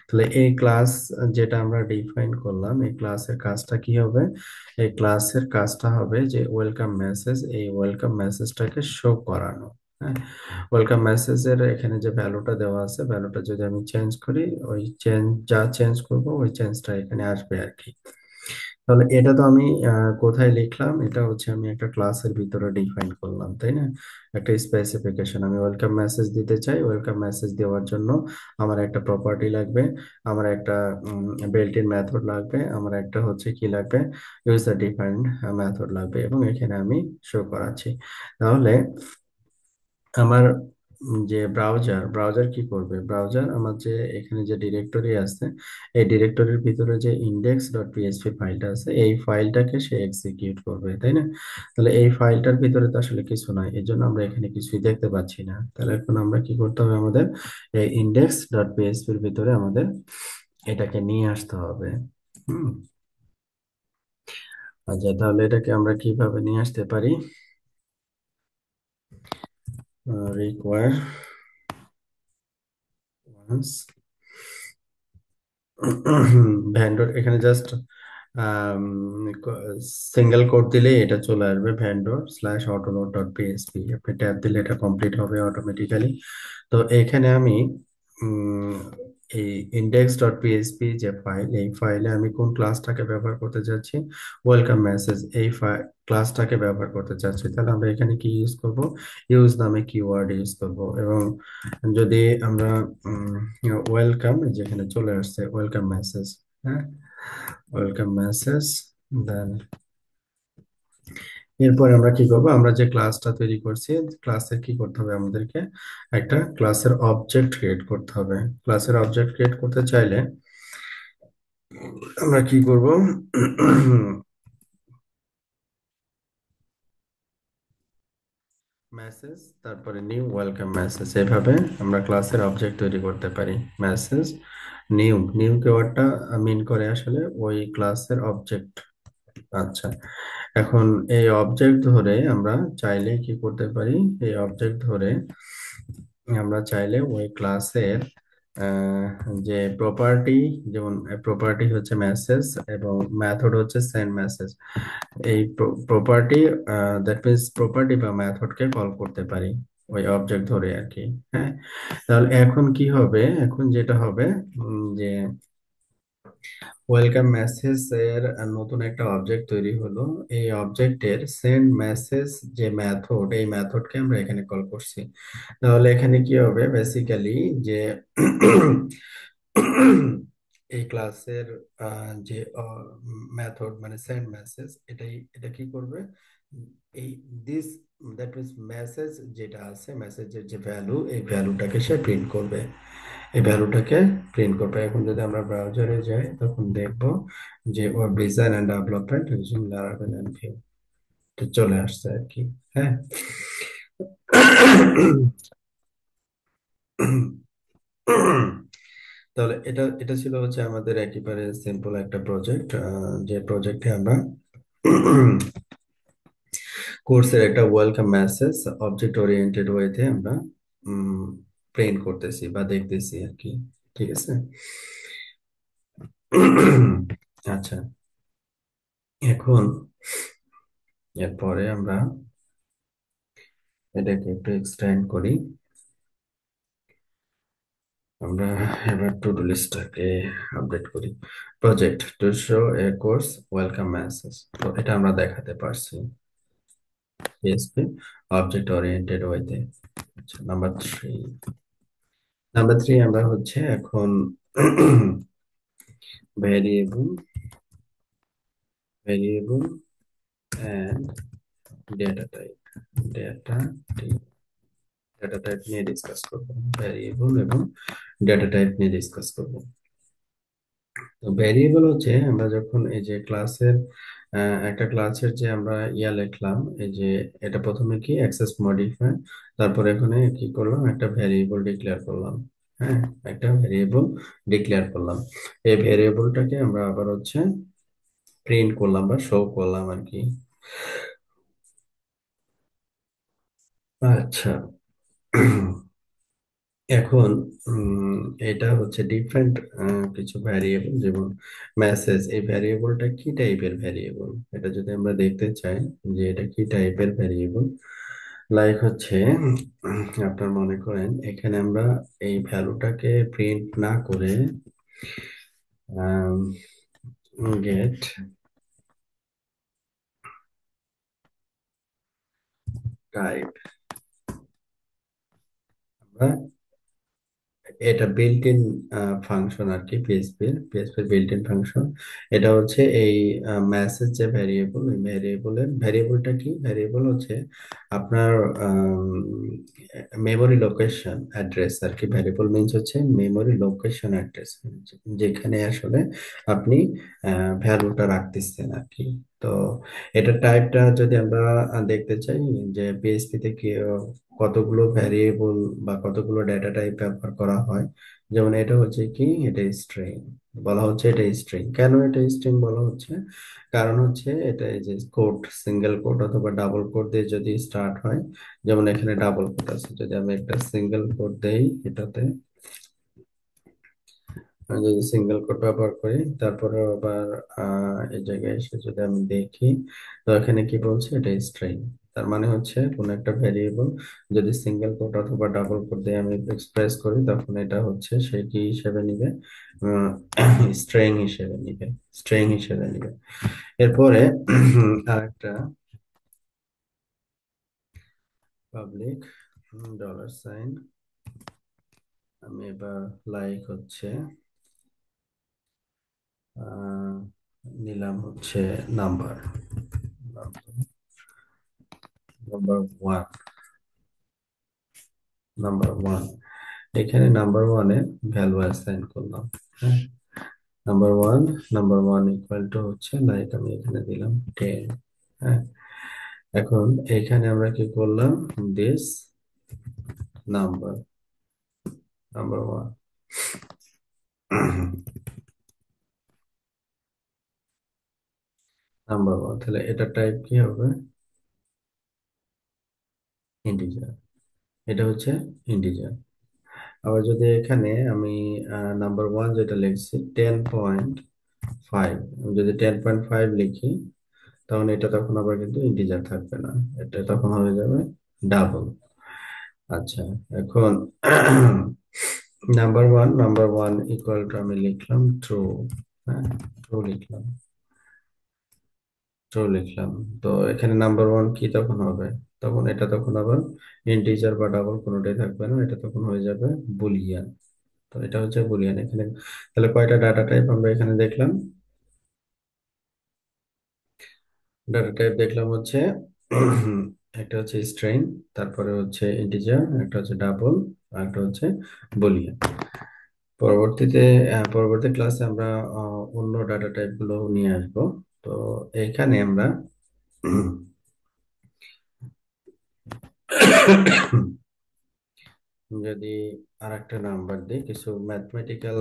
তাহলে এই ক্লাস যেটা আমরা ডিফাইন করলাম, এই ক্লাসের কাজটা কি হবে, এই ক্লাসের কাজটা হবে যে ওয়েলকাম মেসেজ, এই ওয়েলকাম মেসেজটাকে শো করানো। হ্যাঁ, ওয়েলকাম মেসেজের এখানে যে ভ্যালুটা দেওয়া আছে, ভ্যালুটা যদি আমি চেঞ্জ করি, ওই চেঞ্জ যা চেঞ্জ করব ওই চেঞ্জটা এখানে আসবে আর কি। তাহলে এটা তো আমি কোথায় লিখলাম, এটা হচ্ছে আমি একটা ক্লাসের ভিতরে ডিফাইন করলাম, তাই না? একটা স্পেসিফিকেশন, আমি ওয়েলকাম মেসেজ দিতে চাই, ওয়েলকাম মেসেজ দেওয়ার জন্য আমার একটা প্রপার্টি লাগবে, আমার একটা বিল্ট ইন মেথড লাগবে, আমার একটা হচ্ছে কি লাগবে, ইউজার ডিফাইন্ড মেথড লাগবে, এবং এখানে আমি শো করাচ্ছি। তাহলে আমার যে ব্রাউজার কি করবে, ব্রাউজার আমার যে এখানে যে ডিরেক্টরি আছে, এই ডিরেক্টরির ভিতরে যে ইন্ডেক্স ডট পিএইচপি ফাইলটা আছে, এই ফাইলটাকে সে এক্সিকিউট করবে, তাই না? তাহলে এই ফাইলটার ভিতরে তো আসলে কিছু নাই, এই জন্য আমরা এখানে কিছুই দেখতে পাচ্ছি না। তাহলে এখন আমরা কি করতে হবে, আমাদের এই ইন্ডেক্স ডট পিএইচপির ভিতরে আমাদের এটাকে নিয়ে আসতে হবে। হুম, আচ্ছা, তাহলে এটাকে আমরা কিভাবে নিয়ে আসতে পারি, রিকোয়ার ভ্যান্ডর, এখানে জাস্ট সিঙ্গেল কোড দিলেই এটা চলে আসবে, ভ্যান্ডর স্ল্যাশ অটোনোড ডট পিএসপি, আপনি ট্যাব দিলে এটা কমপ্লিট হবে অটোমেটিক্যালি। তো এখানে আমি উম, এই ইন্ডেক্স ডট পিএসপি যে ফাইল, এই ফাইলে আমি কোন ক্লাসটাকে ব্যবহার করতে যাচ্ছি, ওয়েলকাম মেসেজ এই ক্লাসটাকে ব্যবহার করতে চাচ্ছি। তাহলে আমরা এখানে কি ইউজ করব, ইউজ নামে কিওয়ার্ড ইউজ করব। এবং যদি আমরা ওয়েলকাম, যেখানে চলে আসছে ওয়েলকাম মেসেজ, হ্যাঁ, ওয়েলকাম মেসেজ, দেন এরপর আমরা কি করব, আমরা যে ক্লাসটা তৈরি করছি, ক্লাসের কি করতে হবে, আমাদেরকে একটা ক্লাসের অবজেক্ট ক্রিয়েট করতে হবে। ক্লাসের অবজেক্ট ক্রিয়েট করতে চাইলে আমরা কি করব, মেসেজ তারপরে নিউ ওয়েলকাম মেসেজ, এভাবে আমরা ক্লাসের অবজেক্ট তৈরি করতে পারি। মেসেজ নিউ, নিউ কিওয়ার্ডটা মিন করে আসলে ওই ক্লাসের অবজেক্ট। আচ্ছা, এখন এই অবজেক্ট ধরে আমরা চাইলে কি করতে পারি, এই অবজেক্ট ধরে আমরা চাইলে ওই ক্লাসের যে প্রপার্টি, যেমন প্রপার্টি হচ্ছে মেসেজ এবং মেথড হচ্ছে সেন্ড মেসেজ, এই প্রপার্টি, দ্যাট মিন্স প্রপার্টি বা মেথডকে কল করতে পারি ওই অবজেক্ট ধরে আর কি। হ্যাঁ, তাহলে এখন কি হবে, এখন যেটা হবে যে ওয়েলকাম মেসেজ এর নতুন একটা অবজেক্ট তৈরি হলো, এই অবজেক্টের সেন্ড মেসেজ যে মেথড, এই মেথডকে আমরা এখানে কল করছি। তাহলে এখানে কি হবে বেসিক্যালি, যে এই ক্লাসের যে মেথড মানে সেন্ড মেসেজ, এটা কি করবে, এই দিস, দ্যাট মিনস মেসেজ যেটা আছে, মেসেজের যে ভ্যালু, এই ভ্যালুটাকে সে প্রিন্ট করবে, এই ভ্যালুটাকে প্রিন্ট করবে। এখন যদি আমরা ব্রাউজারে যাই তখন দেখবো যে web design and development using Laravel and view চলে আসছে আর কি। হ্যাঁ। তাহলে এটা এটা ছিল হচ্ছে আমাদের একেবারে সিম্পল একটা প্রজেক্ট, যে প্রজেক্টে আমরা কোর্সের একটা ওয়েলকাম মেসেজ অবজেক্ট ওরিয়েন্টেড ওয়েতে আমরা প্রিন্ট করতেছি বা দেখতেছি আর কি। ঠিক আছে। আচ্ছা, এখন এরপরে আমরা এটাকে একটু এক্সটেন্ড করি। আমরা এবার টু ডু লিস্টটাকে আপডেট করি। Project to show A course welcome message, তো এটা আমরা দেখাতে পারছি পিএসপি অবজেক্ট ওরিয়েন্টেড ওয়েতে। আচ্ছা, নাম্বার থ্রি আমরা হচ্ছে এখন variable variable and data type data data type নিয়ে ডিসকাস করব। ভ্যারিয়েবল এবং ডেটা টাইপ নিয়ে ডিসকাস করব। তো ভ্যারিয়েবল হচ্ছে আমরা যখন এই যে ক্লাসের একটা ক্লাসের যে আমরা লিখলাম, এই যে এটা প্রথমে কি অ্যাক্সেস মডিফাই, তারপর এখানে কি করলাম, একটা ভ্যারিয়েবল ডিক্লেয়ার করলাম। হ্যাঁ, একটা ভ্যারিয়েবল ডিক্লেয়ার করলাম। এই ভ্যারিয়েবলটাকে আমরা আবার হচ্ছে প্রিন্ট করলাম বা শো করলাম আর কি। আচ্ছা। এখন এটা হচ্ছে ডিফারেন্ট কিছু ভ্যারিয়েবল, যেমন মেসেজ, এই ভ্যারিয়েবলটা কি টাইপের ভ্যারিয়েবল, এটা যদি আমরা দেখতে চাই যে এটা কি টাইপের ভ্যারিয়েবল, লাইক হচ্ছে আপনার মনে করেন এখানে আমরা এই ভ্যালুটাকে প্রিন্ট না করে গেট টাইপ, আমরা এটা বিল্ট ইন ফাংশন আর কি, পিএসপি বিল্ট ইন ফাংশন। এটা হচ্ছে এই মেসেজ যে ভ্যারিয়েবল, এই ভ্যারিয়েবলটা কি, ভ্যারিয়েবল হচ্ছে আপনার মেমোরি লোকেশন অ্যাড্রেস আর কি। ভ্যারিয়েবল মিনস হচ্ছে মেমোরি লোকেশন অ্যাড্রেস, যেখানে আসলে আপনি ভ্যালুটা রাখতেছেন আর কি। তো এটা টাইপটা যদি আমরা দেখতে চাই যে পিএসপি তে কি কতগুলো ভ্যারিয়েবল বা কতগুলো ডেটা টাইপ ব্যবহার করা হয়, যেমন এটা হচ্ছে কি, এটা স্ট্রিং বলা হচ্ছে। এটা স্ট্রিং কেন, এটা স্ট্রিং বলা হচ্ছে কারণ হচ্ছে এটা এই যে কোড, সিঙ্গেল কোড অথবা ডাবল কোড দিয়ে যদি স্টার্ট হয়, যেমন এখানে ডাবল কোড আছে, যদি আমি একটা সিঙ্গেল কোড দেই এটাতে, আমি যদি সিঙ্গেল কোড ব্যবহার করি, তারপরে আবার এই জায়গায় এসে যদি আমি দেখি, তো এখানে কি বলছে, এটা স্ট্রিং। তার মানে হচ্ছে কোন একটা ভ্যারিয়েবল যদি সিঙ্গেল কোড অথবা ডাবল কোড দিয়ে আমি এক্সপ্রেস করি, তখন এটা হচ্ছে সে কি হিসেবে নিবে, স্ট্রিং হিসেবে নিবে, স্ট্রিং হিসেবে নিবে। এরপরে আরেকটা পাবলিক $, আমি এবার লাইক হচ্ছে আহ, নিলাম হচ্ছে নাম্বার নাম্বার ওয়ান নাম্বার 1, এখানে নাম্বার 1-এ ভ্যালু অ্যাসাইন করলাম। হ্যাঁ, নাম্বার 1, নাম্বার 1 ইকুয়াল টু হচ্ছে লাইক আমি এখানে দিলাম 10। হ্যাঁ, এখন এখানে আমরা কি করলাম, দিস নাম্বার নাম্বার 1 নাম্বার 1, তাহলে এটা টাইপ কি হবে, ইন্টিজার। এটা হচ্ছে ইন্টিজার। আবার যদি এখানে আমি নাম্বার 1 যেটা লিখছি 10.5, যদি 10.5 লিখি, তখন এটা তখন আবার কিন্তু ইন্টিজার থাকবে না, এটা তখন হয়ে যাবে ডাবল। আচ্ছা, এখন নাম্বার ওয়ান ইকুয়াল টু আমি লিখলাম ট্রু। হ্যাঁ, ট্রু লিখলাম, ট্রু লিখলাম। তো এখানে নাম্বার 1 কি তখন হবে, তখন এটা তখন আবার ইন্টিজার বা ডাবল কোনোটাই থাকবে না, এটা তখন হয়ে যাবে বুলিয়ান। তো এটা হচ্ছে বুলিয়ান এখানে। তাহলে কয়টা ডাটা টাইপ আমরা এখানে দেখলাম, ডাটা টাইপ দেখলাম হচ্ছে একটা হচ্ছে স্ট্রিং, তারপরে হচ্ছে ইন্টিজার, একটা হচ্ছে ডাবল, আর একটা হচ্ছে বুলিয়ান। পরবর্তীতে পরবর্তী ক্লাসে আমরা অন্য ডাটা টাইপ গুলো নিয়ে আসবো। তো এখানে আমরা যদি আরেকটা নাম্বার দিই, কিছু ম্যাথমেটিক্যাল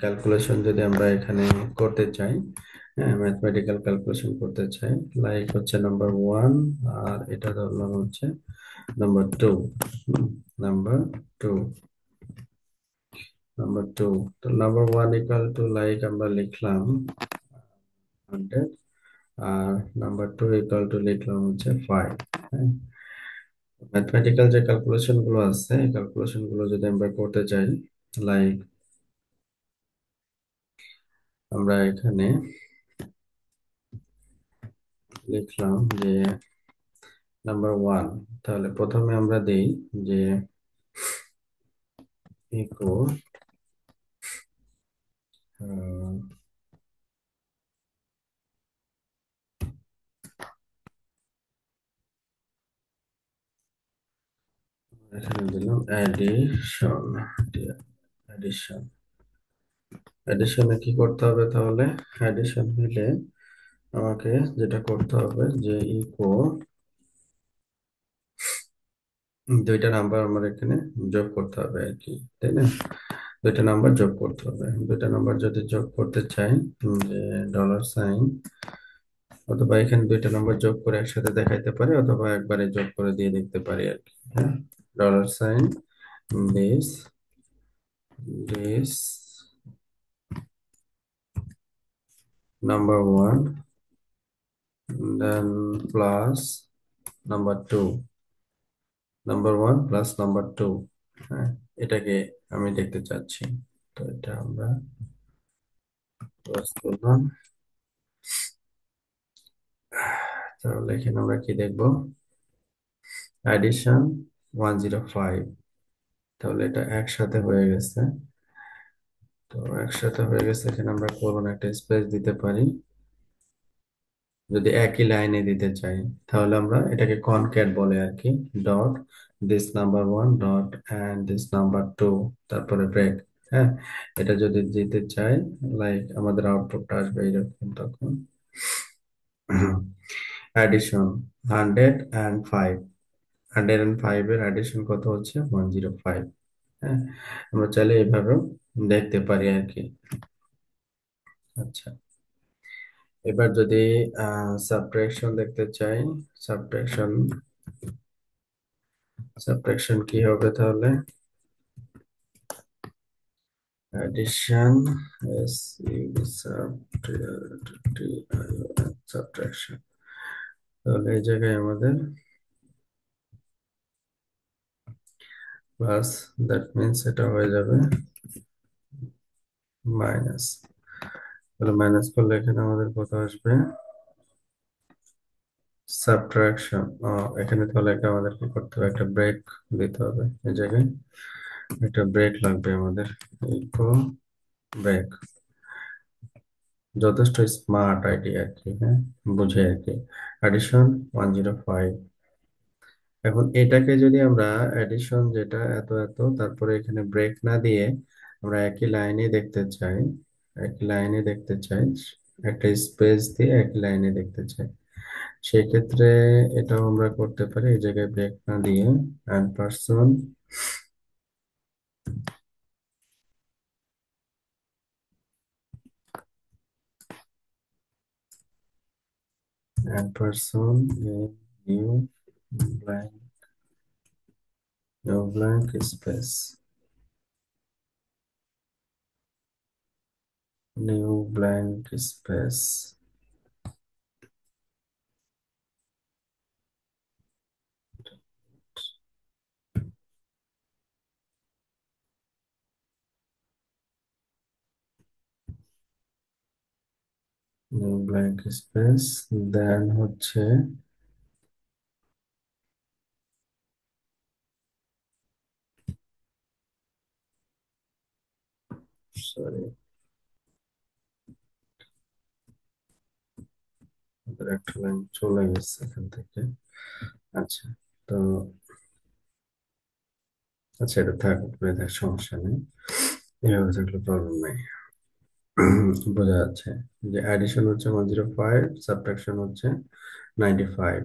ক্যালকুলেশন যদি আমরা এখানে করতে চাই, হ্যাঁ ম্যাথমেটিক্যাল ক্যালকুলেশন করতে চাই, লাইক হচ্ছে নাম্বার ওয়ান, আর এটা ধরলাম হচ্ছে number two. Number two, number two. তো number one equal to like আমরা লিখলাম 100, আর নাম্বার টু ইকাল টু লিখলাম হচ্ছে 5। হ্যাঁ, ম্যাথমেটিক্যাল যে ক্যালকুলেশন গুলো আছে এই ক্যালকুলেশন গুলো যদি আমরা করতে চাই, লাইক আমরা এখানে লিখলাম যে নাম্বার ওয়ান, তাহলে প্রথমে আমরা দেই যে ইকো এখানে দিলাম অ্যাডিশন। অ্যাডিশন, অ্যাডিশনে কি করতে হবে তাহলে? অ্যাডিশন হলে আমাকে যেটা করতে হবে যে ইকো দুইটা নাম্বার আমার এখানে যোগ করতে হবে আর কি, তাই না? দুইটা নাম্বার যোগ করতে হবে। দুইটা নাম্বার যদি যোগ করতে চাই, যে ডলার সাইন, অথবা এখানে দুইটা নাম্বার যোগ করে একসাথে দেখাইতে পারি, অথবা একবারে যোগ করে দিয়ে দেখতে পারি আর কি। হ্যাঁ, dollar sign this this number one, then plus number two, number one plus number two. হ্যাঁ, এটাকে আমি দেখতে চাচ্ছি। তো এটা আমরা প্লাস করলাম। তাহলে এখানে আমরা কি দেখবো? অ্যাডিশন 105। তাহলে এটা একসাথে হয়ে গেছে। তো একসাথে হয়ে গেছে, এখানে আমরা কোলন একটা স্পেস দিতে পারি। যদি একই লাইনে দিতে চাই তাহলে আমরা এটাকে কনক্যাট বলে আর কি। Dot this number one dot and this number two, তারপরে ব্রেক। হ্যাঁ, এটা যদি দিতে চাই, লাইক আমাদের আউটপুটটা আসবে এরকম তখন। অ্যাডিশন 105, 105 এর অ্যাডিশন কত হচ্ছে? 105। হ্যাঁ, আমরা চাইলে এইভাবেও দেখতে পারি আর কি। আচ্ছা, এবার যদি সাবট্রাকশন দেখতে চাই, সাবট্রাকশন, সাবট্রাকশন কি হবে তাহলে? Addition, S U subtraction. তাহলে এই জায়গায় আমাদের প্লাস, দ্যাট মিনস এটা হয়ে যাবে মাইনাস। তাহলে মাইনাস করলে এখানে আমাদের কত আসবে? সাবট্রাকশন। এখানে তাহলে একটা আমাদের কি করতে হবে? একটা ব্রেক দিতে হবে এই জায়গায়। একটা ব্রেক লাগবে আমাদের, ইকো ব্রেক। যথেষ্ট স্মার্ট আইডিয়া আর কি, হ্যাঁ, বুঝে আর কি। অ্যাডিশন 105। এখন এটাকে যদি আমরা অ্যাডিশন যেটা এত এত, তারপরে এখানে ব্রেক না দিয়ে আমরা একই লাইনে দেখতে চাই, একই লাইনে দেখতে চাই, একটা স্পেস দিয়ে একই লাইনে দেখতে চাই, সেক্ষেত্রে এটাও আমরা করতে পারি। এই জায়গায় ব্রেক না দিয়ে ampersand, ampersand new blank, new blank space, new blank space, new blank space, then হচ্ছে সরি ভিতরে একটা লাইন চলে গেছে এখান থেকে। আচ্ছা, তো আচ্ছা এটা থাক, উপরে থাক, সমস্যা নেই, এভাবে থাকলে প্রবলেম নেই। বোঝা যাচ্ছে যে অ্যাডিশন হচ্ছে 105, সাবট্রাকশন হচ্ছে 95।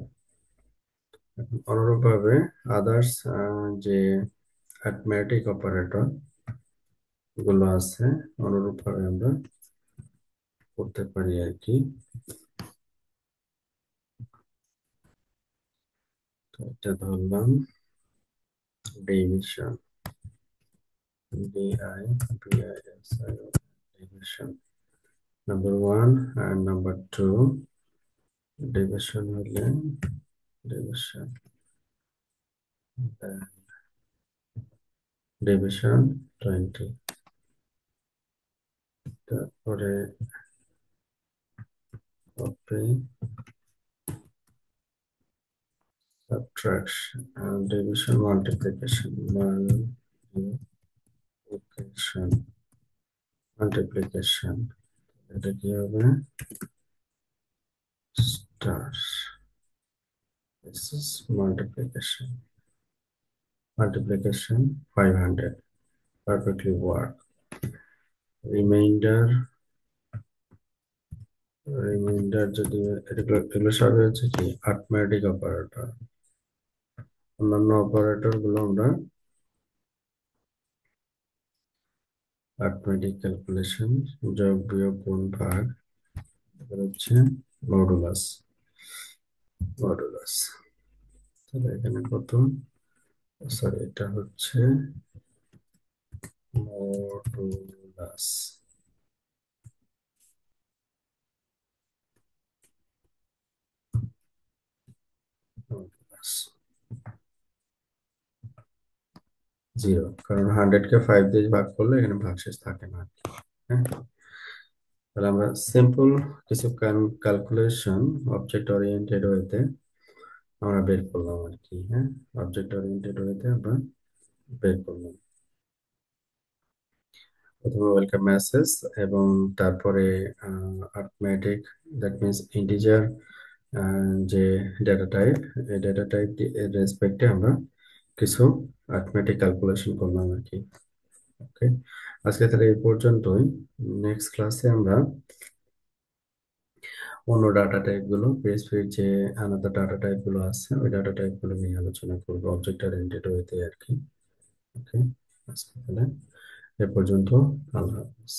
অনুরূপভাবে আদার্স যে অ্যারিথমেটিক অপারেটর গুলো আছে, অনুরূপভাবে আমরা করতে পারি আর কি। তো এটা ধরলাম division, DIVISION, division number one, and number two division হলে ডিভিশন, ডিভিশন 20। তারপরে copy, subtraction, division, multiplication, multiplication, এটা কি হবে? Star, this is multiplication 500, perfectly work। Remainder, remainder যদি এগুলো সবই হচ্ছে কি আর্থমেটিক অপারেটর। অন্যান্য অপারেটর গুলো আমরা আর্থমেটিক ক্যালকুলেশন, যোগ বিয়োগ গুণ ভাগ, এবার হচ্ছে মডুলাস, মডুলাস। তাহলে এখানে কত, সরি এটা হচ্ছে মডুলাস, মডুলাস 0, কারণ 100 কে 5 দিয়ে ভাগ করলে এখানে ভাগশেষ থাকে না। হ্যাঁ, তাহলে আমরা সিম্পল কিছু ক্যালকুলেশন অবজেক্ট ওরিয়েন্টেড ওয়েতে আমরা বের করলাম আর কি। হ্যাঁ, অবজেক্ট ওরিয়েন্টেড ওয়েতে আমরা বের করলাম। প্রথমে ওয়েলকাম মেসেজ, এবং তারপরে আর্থমেটিক, দ্যাট মিনস ইন্টিজার যে ডেটা টাইপ, এই ডেটা টাইপ এর রেসপেক্টে আমরা কিছু আর্থমেটিক ক্যালকুলেশন করলাম আর কি। ওকে, আজকে তাহলে এই পর্যন্তই। নেক্সট ক্লাসে আমরা অন্য ডাটা টাইপ গুলো, পিএইচপির যে আলাদা ডাটা টাইপ গুলো আছে, ওই ডাটা টাইপ গুলো নিয়ে আলোচনা করবো অবজেক্ট ওরিয়েন্টেড ওয়েতে আর কি। ওকে, আজকে তাহলে এ পর্যন্ত। আল্লাহ হাফিজ।